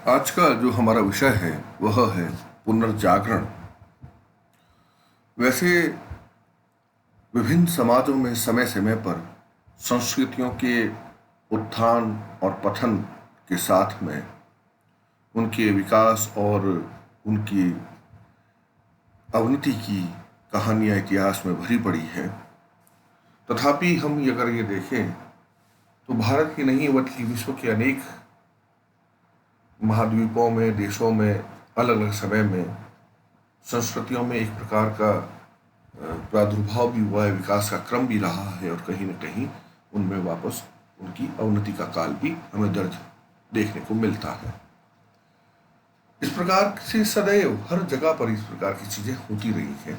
आज का जो हमारा विषय है वह है पुनर्जागरण। वैसे विभिन्न समाजों में समय समय पर संस्कृतियों के उत्थान और पतन के साथ में उनके विकास और उनकी अवनति की कहानियां इतिहास में भरी पड़ी है। तथापि हम अगर ये देखें तो भारत की नहीं बल्कि विश्व के अनेक महाद्वीपों में, देशों में अलग अलग समय में संस्कृतियों में एक प्रकार का प्रादुर्भाव भी हुआ है, विकास का क्रम भी रहा है और कहीं न कहीं उनमें वापस उनकी अवनति का काल भी हमें दर्ज देखने को मिलता है। इस प्रकार से सदैव हर जगह पर इस प्रकार की चीजें होती रही हैं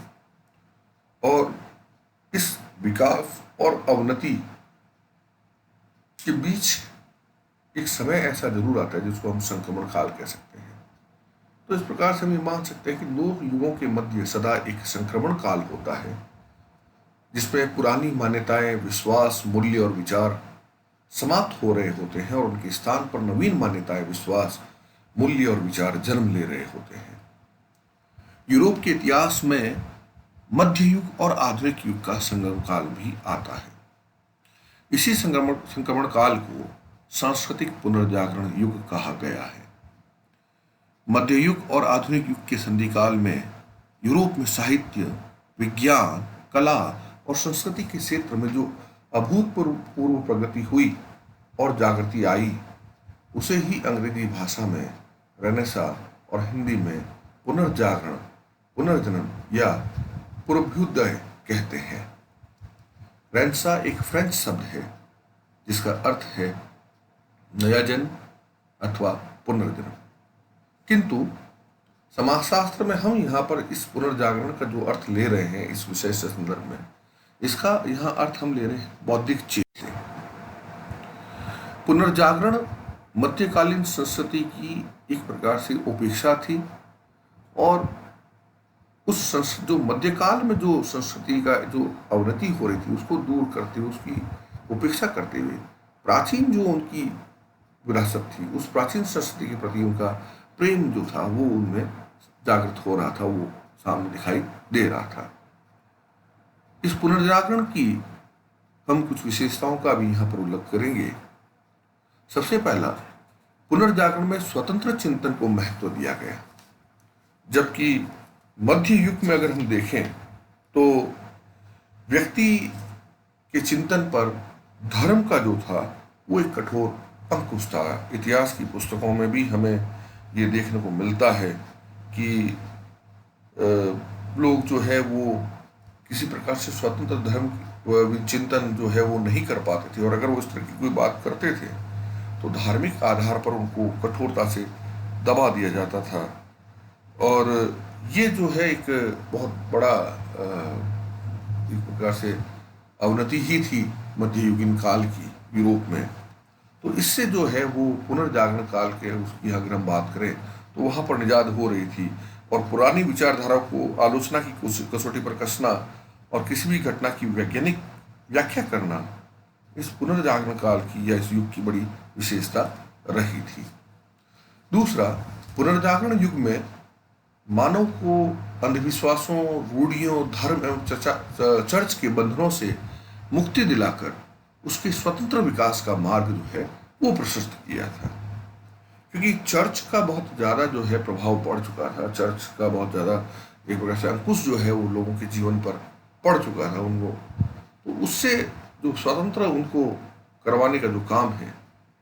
और इस विकास और अवनति के बीच एक समय ऐसा जरूर आता है जिसको हम संक्रमण काल कह सकते हैं। तो इस प्रकार से हम ये मान सकते हैं कि दो युगों के मध्य सदा एक संक्रमण काल होता है जिसमें पुरानी मान्यताएं, विश्वास, मूल्य और विचार समाप्त हो रहे होते हैं और उनके स्थान पर नवीन मान्यताएं, विश्वास, मूल्य और विचार जन्म ले रहे होते हैं। यूरोप के इतिहास में मध्य युग और आधुनिक युग का संगम काल भी आता है। इसी संक्रमण काल को सांस्कृतिक पुनर्जागरण युग कहा गया है। मध्य युग और आधुनिक युग के संधि काल में यूरोप में साहित्य, विज्ञान, कला और संस्कृति के क्षेत्र में जो अभूतपूर्व प्रगति हुई और जागृति आई, उसे ही अंग्रेजी भाषा में रेनेसा और हिंदी में पुनर्जागरण, पुनर्जन्म या पुनर्भ्युदय कहते हैं। रेनेसा एक फ्रेंच शब्द है जिसका अर्थ है नया जन्म अथवा पुनर्जन्म। किंतु समाजशास्त्र में हम यहाँ पर इस पुनर्जागरण का जो अर्थ ले रहे हैं इस विषय से संदर्भ में, इसका यहाँ अर्थ हम ले रहे हैं बौद्धिक चेत से। पुनर्जागरण मध्यकालीन संस्कृति की एक प्रकार से उपेक्षा थी और उस जो मध्यकाल में जो संस्कृति का जो अवनति हो रही थी उसको दूर करते हुए, उसकी उपेक्षा करते हुए प्राचीन जो उनकी विरासत थी, उस प्राचीन संस्कृति के प्रति उनका प्रेम जो था वो उनमें जागृत हो रहा था, वो सामने दिखाई दे रहा था। इस पुनर्जागरण की हम कुछ विशेषताओं का भी यहाँ पर उल्लेख करेंगे। सबसे पहला, पुनर्जागरण में स्वतंत्र चिंतन को महत्व दिया गया, जबकि मध्य युग में अगर हम देखें तो व्यक्ति के चिंतन पर धर्म का जो था वो एक कठोर अंकुश था। इतिहास की पुस्तकों में भी हमें ये देखने को मिलता है कि लोग जो है वो किसी प्रकार से स्वतंत्र धर्म चिंतन जो है वो नहीं कर पाते थे और अगर वो इस तरह की कोई बात करते थे तो धार्मिक आधार पर उनको कठोरता से दबा दिया जाता था। और ये जो है एक बहुत बड़ा एक प्रकार से अवनति ही थी मध्ययुगीन काल की यूरोप में। तो इससे जो है वो पुनर्जागरण काल के उसकी अगर हम बात करें तो वहाँ पर निजात हो रही थी और पुरानी विचारधारा को आलोचना की कसौटी पर कसना और किसी भी घटना की वैज्ञानिक व्याख्या करना इस पुनर्जागरण काल की या इस युग की बड़ी विशेषता रही थी। दूसरा, पुनर्जागरण युग में मानव को अंधविश्वासों, रूढ़ियों, धर्म एवं चर्च के बंधनों से मुक्ति दिलाकर उसके स्वतंत्र विकास का मार्ग जो है वो प्रशस्त किया था। क्योंकि चर्च का बहुत ज़्यादा जो है प्रभाव पड़ चुका था, चर्च का बहुत ज़्यादा एक प्रकार से अंकुश जो है वो लोगों के जीवन पर पड़ चुका था उनको। तो उससे जो स्वतंत्र उनको करवाने का जो काम है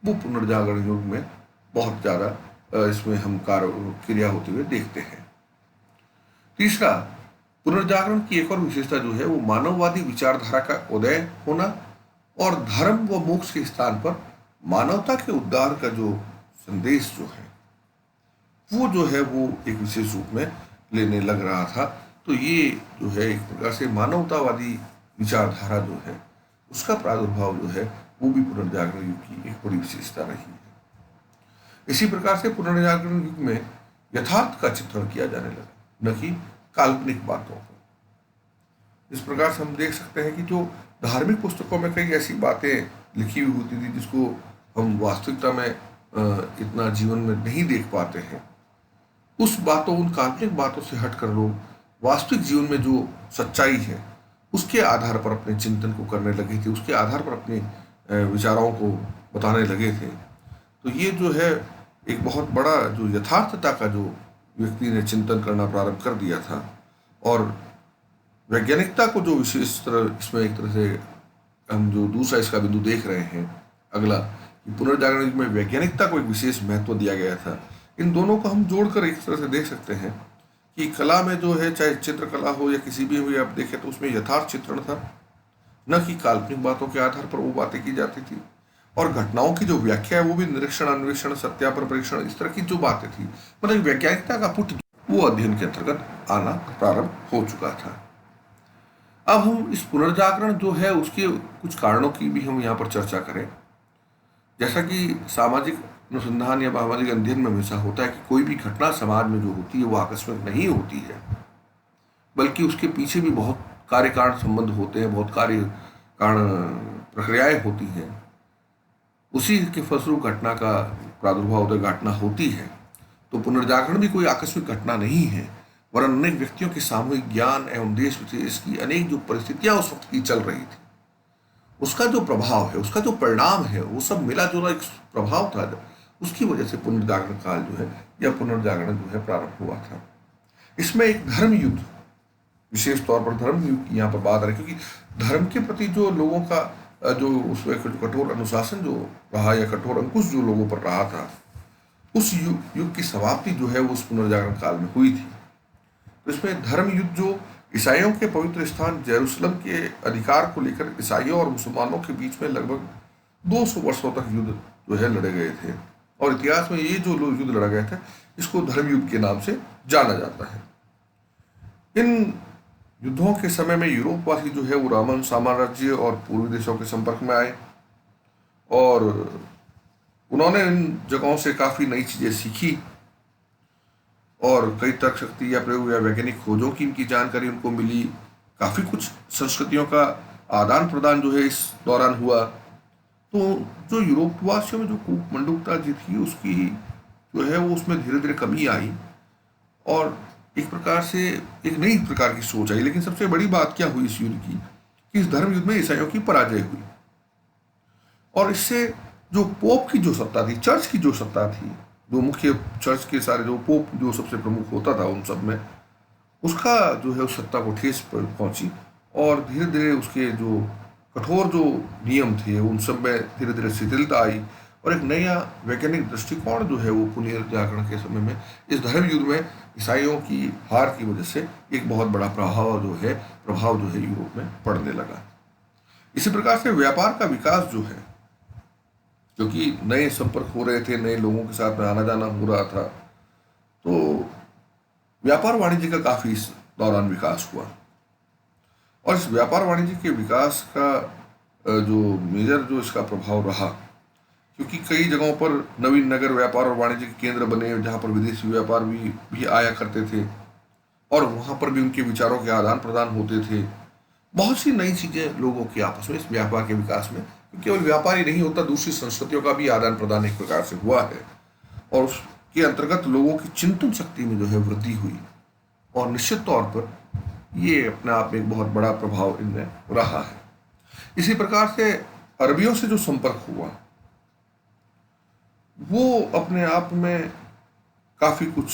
वो पुनर्जागरण युग में बहुत ज़्यादा इसमें हम क्रिया होते हुए देखते हैं। तीसरा, पुनर्जागरण की एक और विशेषता जो है वो मानववादी विचारधारा का उदय होना और धर्म व मोक्ष के स्थान पर मानवता के उद्धार का जो संदेश जो है वो जो है वो एक विशेष रूप में लेने लग रहा था। तो ये जो है एक प्रकार से मानवतावादी विचारधारा जो है उसका प्रादुर्भाव जो है वो भी पुनर्जागरण युग की एक बड़ी विशेषता रही है। इसी प्रकार से पुनर्जागरण युग में यथार्थ का चित्रण किया जाने लगा, न कि काल्पनिक बातों को। इस प्रकार से हम देख सकते हैं कि जो धार्मिक पुस्तकों में कई ऐसी बातें लिखी हुई होती थी जिसको हम वास्तविकता में इतना जीवन में नहीं देख पाते हैं, उस बातों, उन काल्पनिक बातों से हटकर लोग वास्तविक जीवन में जो सच्चाई है उसके आधार पर अपने चिंतन को करने लगे थे, उसके आधार पर अपने विचारों को बताने लगे थे। तो ये जो है एक बहुत बड़ा जो यथार्थता का जो व्यक्ति ने चिंतन करना प्रारंभ कर दिया था। और वैज्ञानिकता को जो विशेष तरह इसमें एक तरह से हम जो दूसरा इसका बिंदु देख रहे हैं अगला, कि पुनर्जागरण युग में वैज्ञानिकता को एक विशेष महत्व दिया गया था। इन दोनों को हम जोड़कर एक तरह से देख सकते हैं कि कला में जो है, चाहे चित्रकला हो या किसी भी हुई आप देखें, तो उसमें यथार्थ चित्रण था, न कि काल्पनिक बातों के आधार पर वो बातें की जाती थी। और घटनाओं की जो व्याख्या है वो भी निरीक्षण, अन्वेषण, सत्यापन, परीक्षण, इस तरह की जो बातें थी, मतलब वैज्ञानिकता का पुट वो अध्ययन के अंतर्गत आना प्रारंभ हो चुका था। अब हम इस पुनर्जागरण जो है उसके कुछ कारणों की भी हम यहाँ पर चर्चा करें। जैसा कि सामाजिक अनुसंधान या सामाजिक अध्ययन में हमेशा होता है कि कोई भी घटना समाज में जो होती है वो आकस्मिक नहीं होती है, बल्कि उसके पीछे भी बहुत कार्य कारण संबंध होते हैं, बहुत कार्य कारण प्रक्रियाएं होती हैं। उसी के फलस्वरूप घटना का प्रादुर्भाव होता है, घटना होती है। तो पुनर्जागरण भी कोई आकस्मिक घटना नहीं है, वरन अनेक व्यक्तियों के सामूहिक ज्ञान एवं देश विदेश की अनेक जो परिस्थितियां उस वक्त की चल रही थी, उसका जो प्रभाव है, उसका जो परिणाम है, वो सब मिला जुला एक प्रभाव था, उसकी वजह से पुनर्जागरण काल जो है या पुनर्जागरण जो है प्रारंभ हुआ था। इसमें एक धर्म युद्ध, विशेष तौर पर धर्म युद्ध की यहाँ पर बात आ रही, क्योंकि धर्म के प्रति जो लोगों का जो उसमें कठोर अनुशासन जो रहा या कठोर अंकुश जो लोगों पर रहा था, उस युग की समाप्ति जो है वो उस पुनर्जागरण काल में हुई थी। तो इसमें धर्म युद्ध जो ईसाइयों के पवित्र स्थान जेरूसलम के अधिकार को लेकर ईसाइयों और मुसलमानों के बीच में लगभग 200 वर्षों तक युद्ध जो है लड़े गए थे। और इतिहास में ये जो युद्ध लड़ा गया था इसको धर्म युद्ध के नाम से जाना जाता है। इन युद्धों के समय में यूरोपवासी जो है वो रोमन साम्राज्य और पूर्वी देशों के संपर्क में आए और उन्होंने इन जगहों से काफ़ी नई चीज़ें सीखी और कई तर्क शक्ति या प्रयोग या वैज्ञानिक खोजों की इनकी जानकारी उनको मिली। काफ़ी कुछ संस्कृतियों का आदान प्रदान जो है इस दौरान हुआ। तो जो यूरोपवासियों में जो कूटमंडुकता जी थी उसकी जो है वो उसमें धीरे धीरे कमी आई और एक प्रकार से एक नई प्रकार की सोच आई। लेकिन सबसे बड़ी बात क्या हुई इस युद्ध की कि इस धर्म युद्ध में ईसाइयों की पराजय हुई और इससे जो पोप की जो सत्ता थी, चर्च की जो सत्ता थी, जो मुख्य चर्च के सारे जो पोप जो सबसे प्रमुख होता था उन सब में, उसका जो है उस सत्ता को ठेस पहुंची और धीरे धीरे उसके जो कठोर जो नियम थे उन सब में धीरे धीरे शिथिलता आई और एक नया वैज्ञानिक दृष्टिकोण जो है वो पुनर्जागरण के समय में इस धर्म युद्ध में ईसाइयों की हार की वजह से एक बहुत बड़ा प्रभाव जो है यूरोप में पड़ने लगा। इसी प्रकार से व्यापार का विकास जो है, क्योंकि नए संपर्क हो रहे थे, नए लोगों के साथ में आना जाना हो रहा था, तो व्यापार वाणिज्य का काफी इस दौरान विकास हुआ और इस व्यापार वाणिज्य के विकास का जो मेजर जो इसका प्रभाव रहा, क्योंकि कई जगहों पर नवीन नगर व्यापार और वाणिज्य के केंद्र बने जहाँ पर विदेशी व्यापार भी आया करते थे और वहाँ पर भी उनके विचारों के आदान प्रदान होते थे। बहुत सी नई चीज़ें लोगों के आपस में इस व्यापार के विकास में, केवल व्यापार ही नहीं होता, दूसरी संस्कृतियों का भी आदान प्रदान एक प्रकार से हुआ है और उसके अंतर्गत लोगों की चिंतन शक्ति में जो है वृद्धि हुई और निश्चित तौर पर ये अपने आप में एक बहुत बड़ा प्रभाव इनमें रहा है। इसी प्रकार से अरबियों से जो संपर्क हुआ वो अपने आप में काफी कुछ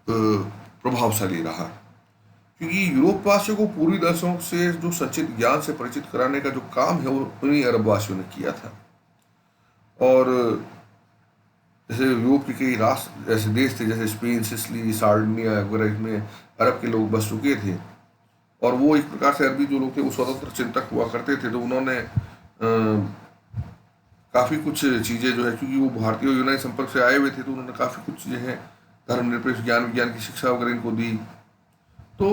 प्रभावशाली रहा, क्योंकि यूरोपवासियों को पूर्वी देशों से जो संचित ज्ञान से परिचित कराने का जो काम है वो उन्हीं अरबवासियों ने किया था। और जैसे यूरोप के कई राष्ट्र ऐसे देश थे जैसे स्पेन, सिसिली, सार्डिनिया वगैरह में अरब के लोग बस चुके थे और वो एक प्रकार से अरबी जो लोग थे वो स्वतंत्र चिंतक हुआ करते थे। तो उन्होंने काफ़ी कुछ चीज़ें जो है, क्योंकि वो भारतीय और यूनानी संपर्क से आए हुए थे, तो उन्होंने काफ़ी कुछ चीज़ें हैं धर्मनिरपेक्ष ज्ञान विज्ञान की शिक्षा वगैरह इनको दी। तो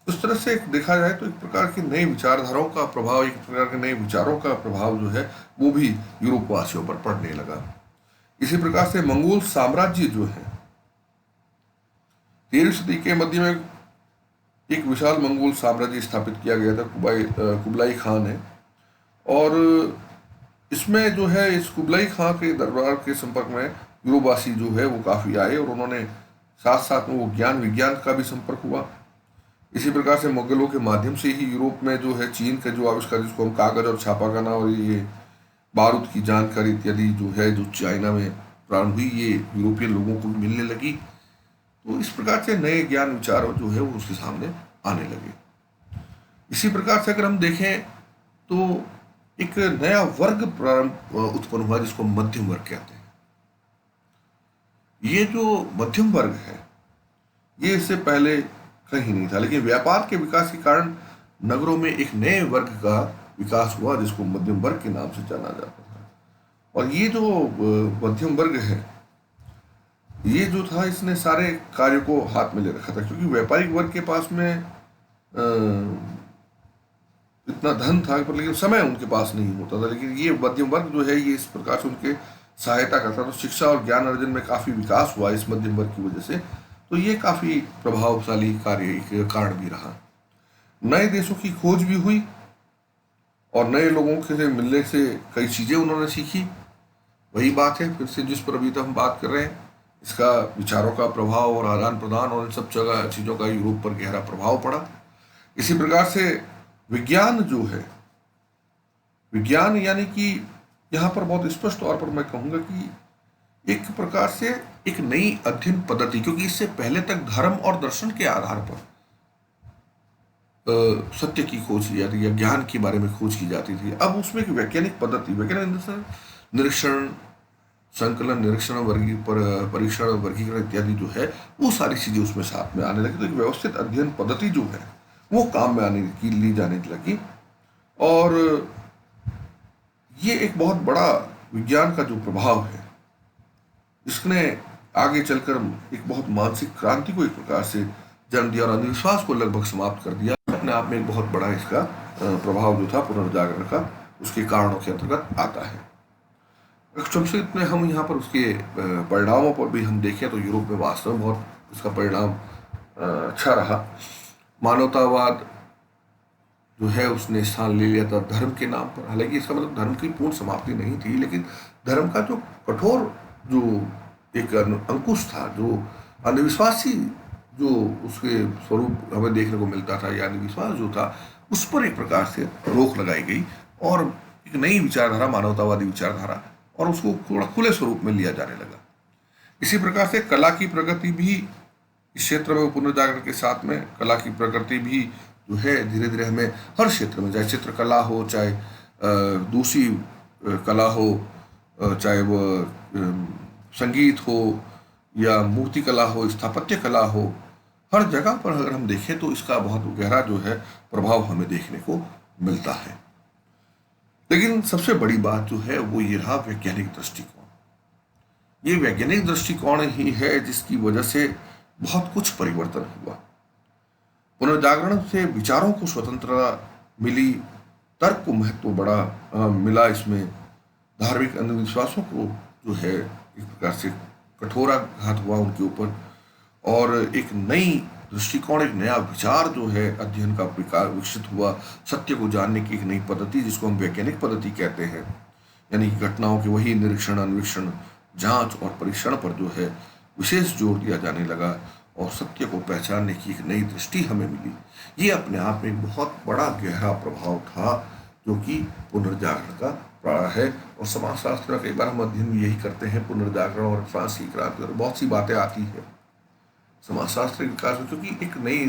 उस तरह से देखा जाए तो एक प्रकार की नई विचारधाराओं का प्रभाव, एक प्रकार के नए विचारों का प्रभाव जो है वो भी यूरोपवासियों पर पड़ने लगा। इसी प्रकार से मंगोल साम्राज्य जो है 13वीं सदी के मध्य में एक विशाल मंगोल साम्राज्य स्थापित किया गया था, कुबलाई खान है। और इसमें जो है इस कुबलाई खां के दरबार के संपर्क में यूरोपवासी जो है वो काफ़ी आए और उन्होंने साथ साथ में वो ज्ञान विज्ञान का भी संपर्क हुआ। इसी प्रकार से मुगलों के माध्यम से ही यूरोप में जो है चीन का जो आविष्कार, जिसको हम कागज और छापाखाना और ये बारूद की जानकारी इत्यादि जो है जो चाइना में प्रारंभ हुई, ये यूरोपियन लोगों को मिलने लगी। तो इस प्रकार से नए ज्ञान विचार जो है वो उसके सामने आने लगे। इसी प्रकार से अगर हम देखें तो एक नया वर्ग प्रारंभ उत्पन्न हुआ जिसको मध्यम वर्ग कहते हैं। ये जो मध्यम वर्ग है ये इससे पहले कहीं नहीं था, लेकिन व्यापार के विकास के कारण नगरों में एक नए वर्ग का विकास हुआ जिसको मध्यम वर्ग के नाम से जाना जाता था। और ये जो मध्यम वर्ग है ये जो था इसने सारे कार्यों को हाथ में ले रखा था, क्योंकि व्यापारिक वर्ग के पास में इतना धन था पर लेकिन समय उनके पास नहीं होता था। लेकिन ये मध्यम वर्ग जो है ये इस प्रकार से उनके सहायता करता, तो शिक्षा और ज्ञान अर्जन में काफ़ी विकास हुआ इस मध्यम वर्ग की वजह से। तो ये काफ़ी प्रभावशाली कार्य के कारण भी रहा। नए देशों की खोज भी हुई और नए लोगों के से मिलने से कई चीज़ें उन्होंने सीखी। वही बात है फिर से जिस पर अभी तक हम बात कर रहे हैं, इसका विचारों का प्रभाव और आदान प्रदान और इन सब जगह चीज़ों का यूरोप पर गहरा प्रभाव पड़ा। इसी प्रकार से विज्ञान जो है, विज्ञान यानी कि यहाँ पर बहुत स्पष्ट तौर पर मैं कहूँगा कि एक प्रकार से एक नई अध्ययन पद्धति, क्योंकि इससे पहले तक धर्म और दर्शन के आधार पर सत्य की खोज की जाती या ज्ञान के बारे में खोज की जाती थी। अब उसमें एक वैज्ञानिक पद्धति, वैज्ञानिक निरीक्षण, संकलन, निरीक्षण, परीक्षण, वर्गीकरण इत्यादि जो है वो सारी चीजें उसमें साथ में आने लगी। तो एक व्यवस्थित अध्ययन पद्धति जो है वो काम में आने की ली जाने लगी। और ये एक बहुत बड़ा विज्ञान का जो प्रभाव है इसने आगे चलकर एक बहुत मानसिक क्रांति को एक प्रकार से जन्म दिया और अंधविश्वास को लगभग समाप्त कर दिया। अपने आप में एक बहुत बड़ा इसका प्रभाव जो था पुनर्जागरण का उसके कारणों के अंतर्गत आता है। संक्षिप्त में हम यहाँ पर उसके परिणामों पर भी हम देखें तो यूरोप में वास्तव में बहुत इसका परिणाम अच्छा रहा। मानवतावाद जो है उसने स्थान ले लिया था धर्म के नाम पर। हालांकि इसका मतलब धर्म की पूर्ण समाप्ति नहीं थी, लेकिन धर्म का जो कठोर जो एक अंकुश था, जो अंधविश्वासी जो उसके स्वरूप हमें देखने को मिलता था या अंधविश्वास जो था उस पर एक प्रकार से रोक लगाई गई और एक नई विचारधारा, मानवतावादी विचारधारा, और उसको थोड़ा खुले स्वरूप में लिया जाने लगा। इसी प्रकार से कला की प्रगति भी इस क्षेत्र में पुनर्जागरण के साथ में कला की प्रगति भी जो है धीरे धीरे हमें हर क्षेत्र में, चाहे चित्रकला हो, चाहे दूसरी कला हो, चाहे वो संगीत हो या मूर्ति कला हो, स्थापत्य कला हो, हर जगह पर अगर हम देखें तो इसका बहुत गहरा जो है प्रभाव हमें देखने को मिलता है। लेकिन सबसे बड़ी बात जो है वो ये रहा वैज्ञानिक दृष्टिकोण। ये वैज्ञानिक दृष्टिकोण ही है जिसकी वजह से बहुत कुछ परिवर्तन हुआ। पुनर्जागरण से विचारों को स्वतंत्रता मिली, तर्क को महत्व बड़ा मिला, इसमें धार्मिक अंधविश्वासों को जो है एक प्रकार से कठोराघात हुआ उनके ऊपर, और एक नई दृष्टिकोण, एक नया विचार जो है अध्ययन का विकास विकसित हुआ। सत्य को जानने की एक नई पद्धति जिसको हम वैज्ञानिक पद्धति कहते हैं, यानी कि घटनाओं के वही निरीक्षण, अन्वेषण, जांच और परीक्षण पर जो है विशेष जोर दिया जाने लगा और सत्य को पहचानने की एक नई दृष्टि हमें मिली। ये अपने आप में एक बहुत बड़ा गहरा प्रभाव था जो कि पुनर्जागरण का पड़ा है। और समाजशास्त्र का कई बार हम अध्ययन भी यही करते हैं, पुनर्जागरण और फ्रांसीसी क्रांति और बहुत सी बातें आती है समाजशास्त्र के विकास में, क्योंकि एक नई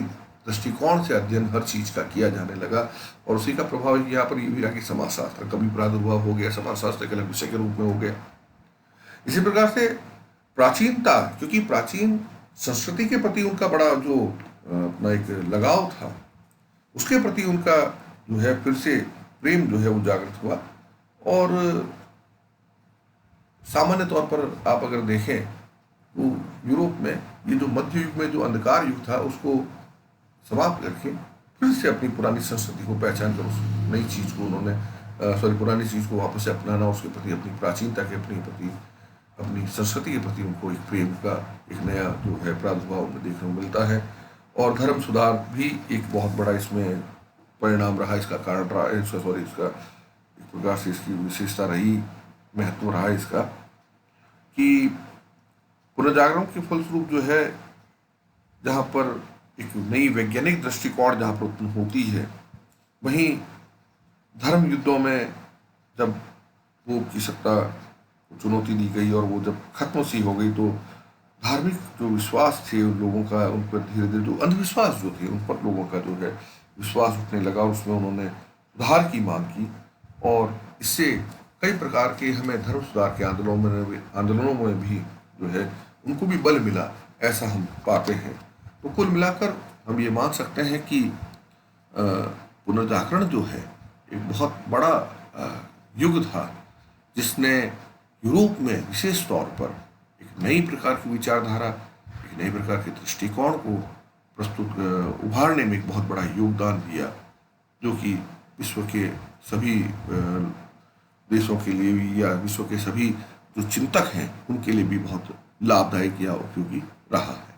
दृष्टिकोण से अध्ययन हर चीज का किया जाने लगा। और उसी का प्रभाव यहाँ पर ये भी रहा कि समाजशास्त्र कभी प्रादुर्भाव हो गया, समाजशास्त्र के अलग विषय के रूप में हो गया। इसी प्रकार से प्राचीनता, क्योंकि प्राचीन संस्कृति के प्रति उनका बड़ा जो अपना एक लगाव था, उसके प्रति उनका जो है फिर से प्रेम जो है वो जागृत हुआ। और सामान्य तौर पर आप अगर देखें तो यूरोप में ये जो मध्य युग में जो अंधकार युग था उसको समाप्त करके फिर से अपनी पुरानी संस्कृति को पहचान कर उस नई चीज को उन्होंने पुरानी चीज को वापस से अपनाना, उसके प्रति अपनी प्राचीनता के प्रति, अपनी संस्कृति के प्रति उनको एक प्रेम का एक नया जो है प्रादुर्भाव में देखने को मिलता है। और धर्म सुधार भी एक बहुत बड़ा इसमें परिणाम रहा, इसका कारण रहा, इसका एक प्रकार से इसकी विशेषता रही, महत्व रहा इसका कि पुनर्जागरण के फलस्वरूप जो है, जहाँ पर एक नई वैज्ञानिक दृष्टिकोण जहाँ पर उत्पन्न होती है, वहीं धर्म युद्धों में जब वो की सत्ता को चुनौती दी गई और वो जब खत्म सी हो गई, तो धार्मिक जो विश्वास थे उन लोगों का, उन पर धीरे धीरे जो अंधविश्वास जो थे उन पर लोगों का जो है विश्वास उठने लगा, और उसमें उन्होंने सुधार की मांग की। और इससे कई प्रकार के हमें धर्म सुधार के आंदोलनों में भी जो है उनको भी बल मिला, ऐसा हम पाते हैं। तो कुल मिलाकर हम ये मान सकते हैं कि पुनर्जागरण जो है एक बहुत बड़ा युग था, जिसने यूरोप में विशेष तौर पर एक नई प्रकार की विचारधारा, एक नई प्रकार के दृष्टिकोण को प्रस्तुत उभारने में एक बहुत बड़ा योगदान दिया, जो कि विश्व के सभी देशों के लिए भी या विश्व के सभी जो चिंतक हैं उनके लिए भी बहुत लाभदायक या उपयोगी रहा है।